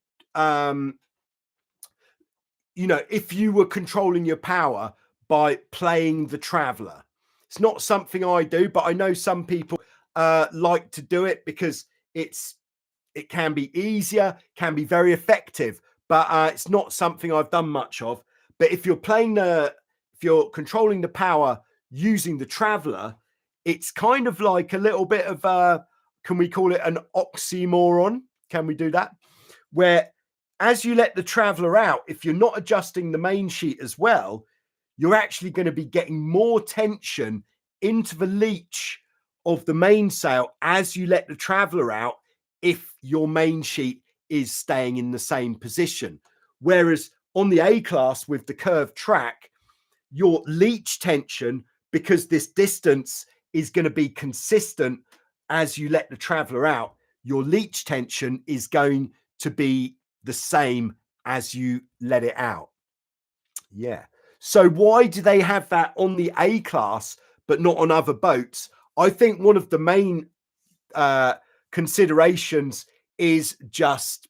if you were controlling your power by playing the traveler, it's not something I do, but I know some people like to do it because it can be easier, can be very effective, but it's not something I've done much of. But if you're controlling the power using the traveler, it's kind of like a little bit of can we call it an oxymoron? Can we do that? Where as you let the traveler out, if you're not adjusting the main sheet as well, you're actually going to be getting more tension into the leech of the mainsail as you let the traveler out, if your main sheet is staying in the same position. Whereas on the A-class with the curved track, your leech tension, because this distance is going to be consistent as you let the traveler out, your leech tension is going to be the same as you let it out. Yeah. So why do they have that on the A-class but not on other boats? I think one of the main considerations is just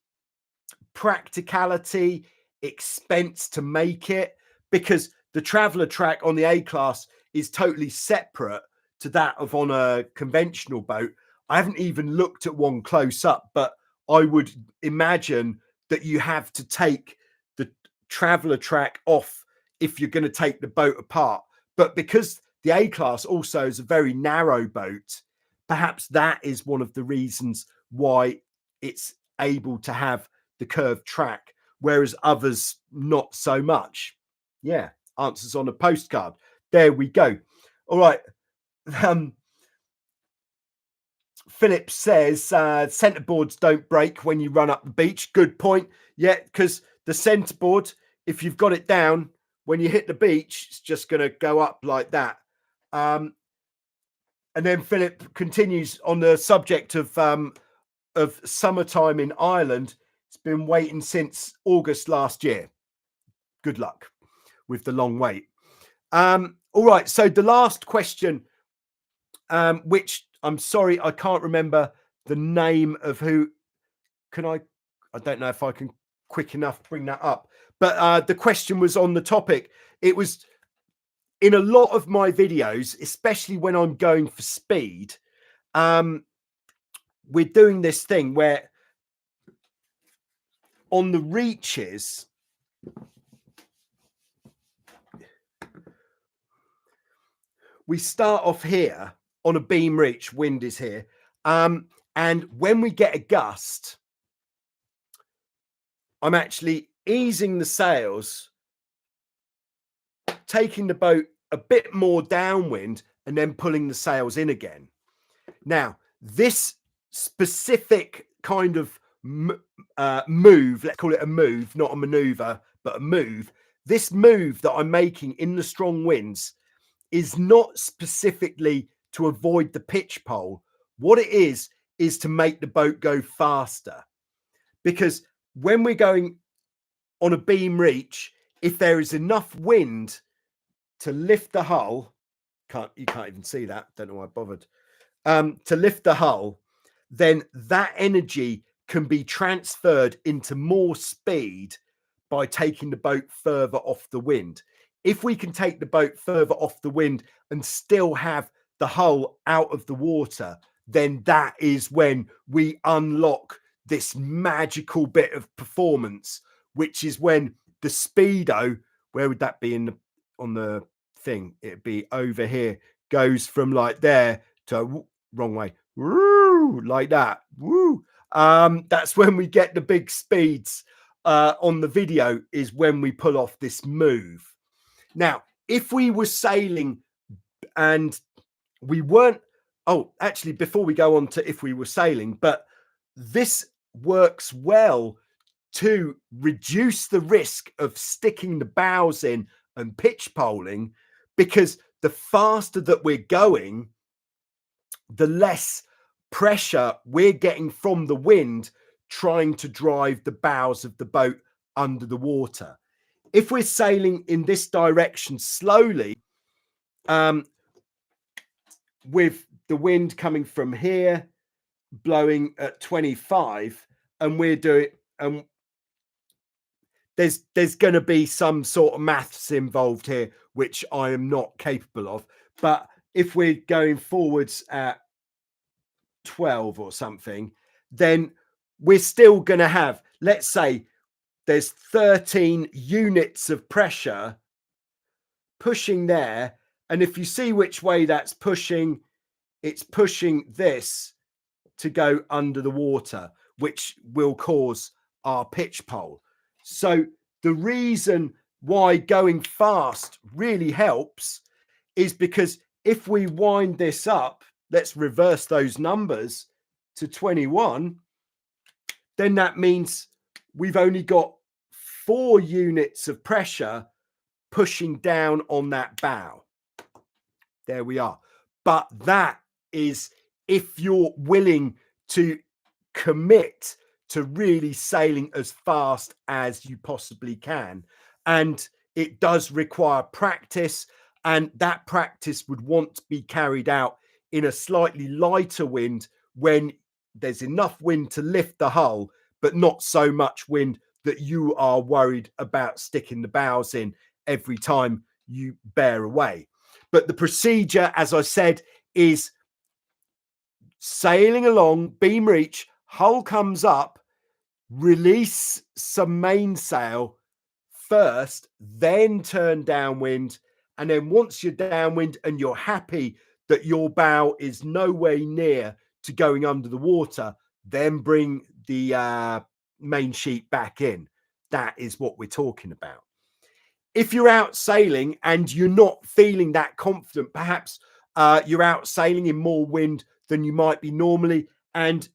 practicality, expense to make it, because the traveler track on the A-class is totally separate to that of on a conventional boat. I haven't even looked at one close up, but I would imagine that you have to take the traveler track off if you're going to take the boat apart. But because the A-class also is a very narrow boat, perhaps that is one of the reasons why it's able to have the curved track, whereas others not so much. Yeah, answers on a postcard. There we go. All right. Philip says centerboards don't break when you run up the beach. Good point. Yeah, because the centerboard, if you've got it down, when you hit the beach, it's just going to go up like that. And then Philip continues on the subject of summertime in Ireland. It's been waiting since August last year. Good luck with the long wait. All right. So the last question, which I'm sorry, I can't remember the name of who. I don't know if I can quick enough bring that up. But the question was on the topic. It was in a lot of my videos, especially when I'm going for speed. We're doing this thing where on the reaches, we start off here on a beam reach, wind is here. And when we get a gust, I'm actually easing the sails, taking the boat a bit more downwind, and then pulling the sails in again. Now, this specific kind of move, let's call it a move, not a maneuver, but a move. This move that I'm making in the strong winds is not specifically to avoid the pitch pole. What it is to make the boat go faster. Because when we're going on a beam reach, if there is enough wind to lift the hull, you can't even see that, don't know why I bothered, to lift the hull, then that energy can be transferred into more speed by taking the boat further off the wind. If we can take the boat further off the wind and still have the hull out of the water, then that is when we unlock this magical bit of performance, which is when the speedo, where would that be on the thing? It'd be over here, goes from like there to wrong way, woo, like that. Woo. That's when we get the big speeds on the video, is when we pull off this move. Now, if we were sailing and we weren't, actually, before we go on to if we were sailing, but this works well to reduce the risk of sticking the bows in and pitch poling, because the faster that we're going, the less pressure we're getting from the wind trying to drive the bows of the boat under the water. If we're sailing in this direction slowly, with the wind coming from here, blowing at 25, and we're doing, there's going to be some sort of maths involved here, which I am not capable of. But if we're going forwards at 12 or something, then we're still going to have, let's say there's 13 units of pressure pushing there. And if you see which way that's pushing, it's pushing this to go under the water, which will cause our pitch pole. So the reason why going fast really helps is because if we wind this up, let's reverse those numbers to 21, then that means we've only got 4 units of pressure pushing down on that bow. There we are. But that is if you're willing to commit to really sailing as fast as you possibly can. And it does require practice, and that practice would want to be carried out in a slightly lighter wind when there's enough wind to lift the hull, but not so much wind that you are worried about sticking the bows in every time you bear away. But the procedure, as I said, is sailing along, beam reach, hull comes up, release some mainsail first, then turn downwind. And then once you're downwind and you're happy that your bow is nowhere near to going under the water, then bring the main sheet back in. That is what we're talking about. If you're out sailing and you're not feeling that confident, perhaps you're out sailing in more wind than you might be normally, and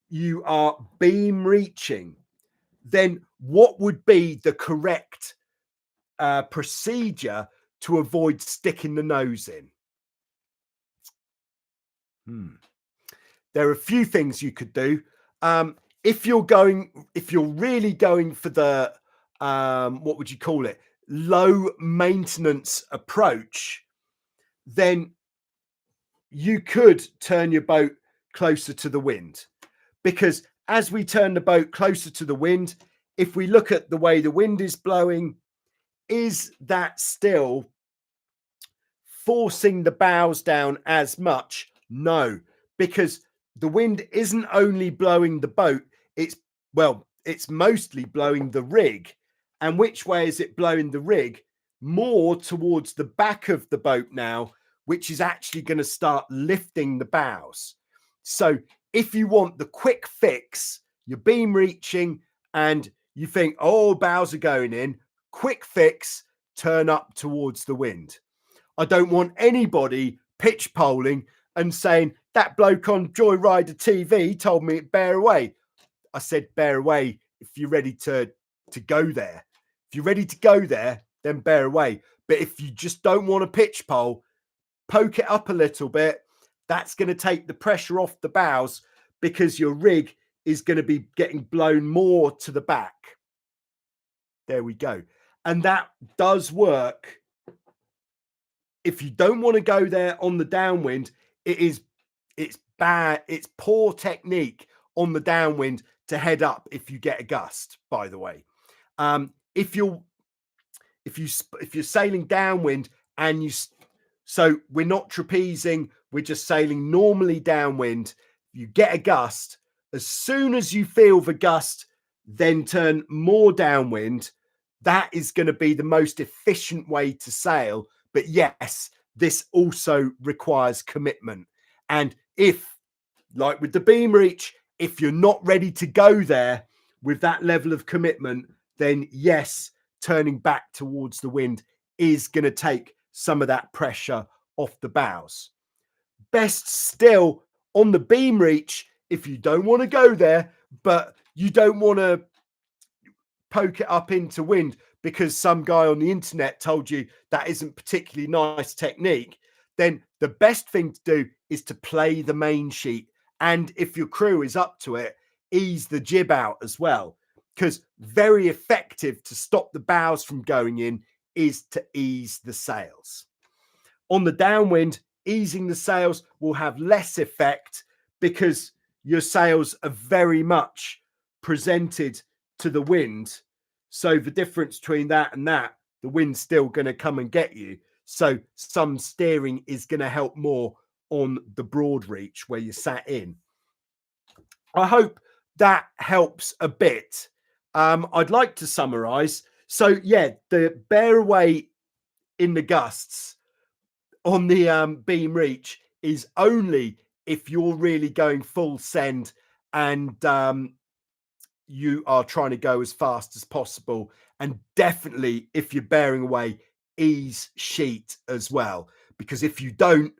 you are beam reaching, then what would be the correct procedure to avoid sticking the nose in? There are a few things you could do. If you're really going for the what would you call it, low maintenance approach, then you could turn your boat closer to the wind, because as we turn the boat closer to the wind, if we look at the way the wind is blowing, is that still forcing the bows down as much? No, because the wind isn't only blowing the boat, it's mostly blowing the rig. And which way is it blowing the rig? More towards the back of the boat now, which is actually going to start lifting the bows. So if you want the quick fix, you're beam reaching and you think, oh, bows are going in, quick fix, turn up towards the wind. I don't want anybody pitch polling and saying, that bloke on Joyrider TV told me bear away. I said, bear away if you're ready to go there. If you're ready to go there, then bear away. But if you just don't want a pitch pole, poke it up a little bit. That's going to take the pressure off the bows, because your rig is going to be getting blown more to the back. There we go. And that does work. If you don't want to go there on the downwind, it's bad. It's poor technique on the downwind to head up if you get a gust, by the way. If you're sailing downwind and so we're not trapezing, we're just sailing normally downwind, you get a gust, as soon as you feel the gust, then turn more downwind. That is going to be the most efficient way to sail. But yes, this also requires commitment. And if, like with the beam reach, if you're not ready to go there with that level of commitment, then yes, turning back towards the wind is going to take some of that pressure off the bows. Best still, on the beam reach, if you don't want to go there, but you don't want to poke it up into wind because some guy on the internet told you that isn't particularly nice technique, then the best thing to do is to play the main sheet. And if your crew is up to it, ease the jib out as well, because very effective to stop the bows from going in is to ease the sails. On the downwind, easing the sails will have less effect because your sails are very much presented to the wind. So the difference between that and that, the wind's still going to come and get you. So some steering is going to help more on the broad reach where you sat in. I hope that helps a bit. I'd like to summarize. So yeah, the bear away in the gusts on the beam reach is only if you're really going full send and you are trying to go as fast as possible. And definitely if you're bearing away, ease sheet as well. Because if you don't,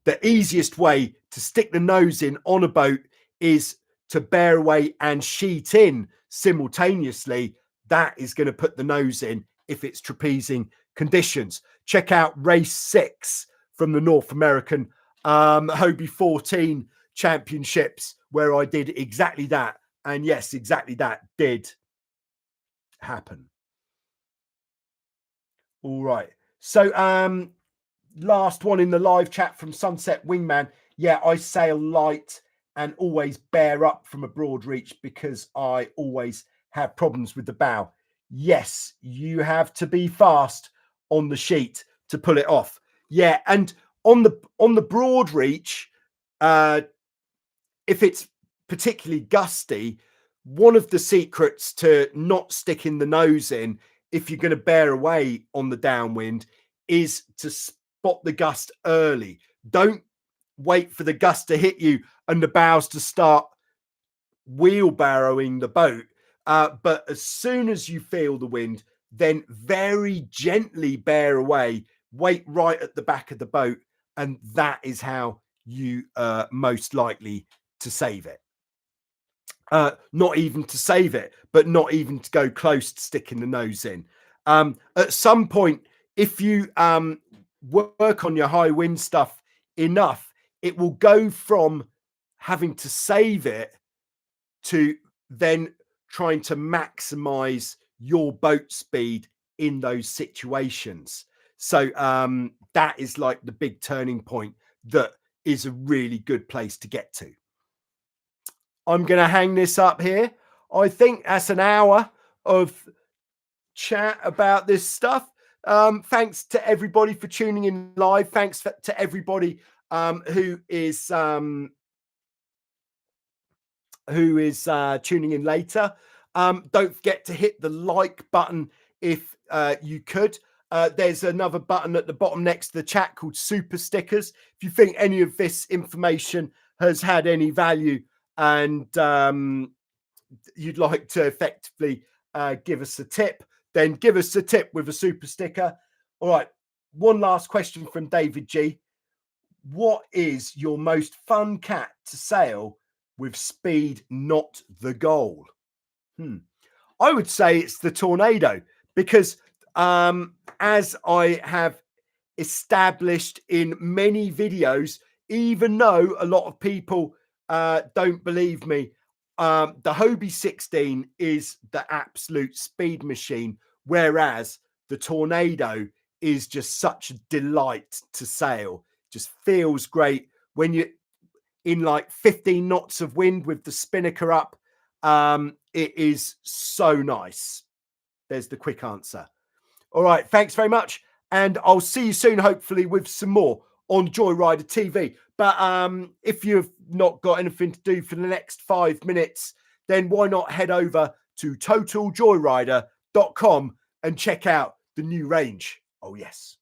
the easiest way to stick the nose in on a boat is to bear away and sheet in simultaneously. That is going to put the nose in if it's trapezing conditions. Check out race 6 from the North American Hobie 14 championships, where I did exactly that. And yes, exactly that did happen. All right. So last one in the live chat from Sunset Wingman. Yeah, I sail light and always bear up from a broad reach because I always have problems with the bow. Yes, you have to be fast on the sheet to pull it off. Yeah, and on the broad reach, if it's particularly gusty, one of the secrets to not sticking the nose in if you're going to bear away on the downwind is to spot the gust early. Don't wait for the gust to hit you and the bows to start wheelbarrowing the boat. But as soon as you feel the wind, then very gently bear away, wait right at the back of the boat, and that is how you are most likely to save it. Not even to save it, but not even to go close to sticking the nose in. At some point, if you work on your high wind stuff enough, it will go from having to save it to then trying to maximize your boat speed in those situations. So that is like the big turning point that is a really good place to get to. I'm going to hang this up here. I think that's an hour of chat about this stuff. Thanks to everybody for tuning in live. Thanks to everybody who is tuning in later. Don't forget to hit the like button if you could. There's another button at the bottom next to the chat called Super Stickers. If you think any of this information has had any value and you'd like to effectively give us a tip, then give us a tip with a super sticker. All right, one last question from David G. What is your most fun cat to sail with speed not the goal? I would say it's the Tornado, because as I have established in many videos, even though a lot of people don't believe me, the Hobie 16 is the absolute speed machine, whereas the Tornado is just such a delight to sail. Just feels great when you're in like 15 knots of wind with the spinnaker up. It is so nice. There's the quick answer. All right, thanks very much, and I'll see you soon, hopefully with some more on Joyrider TV. But if you've not got anything to do for the next 5 minutes, then why not head over to totaljoyrider.com and check out the new range. Oh yes.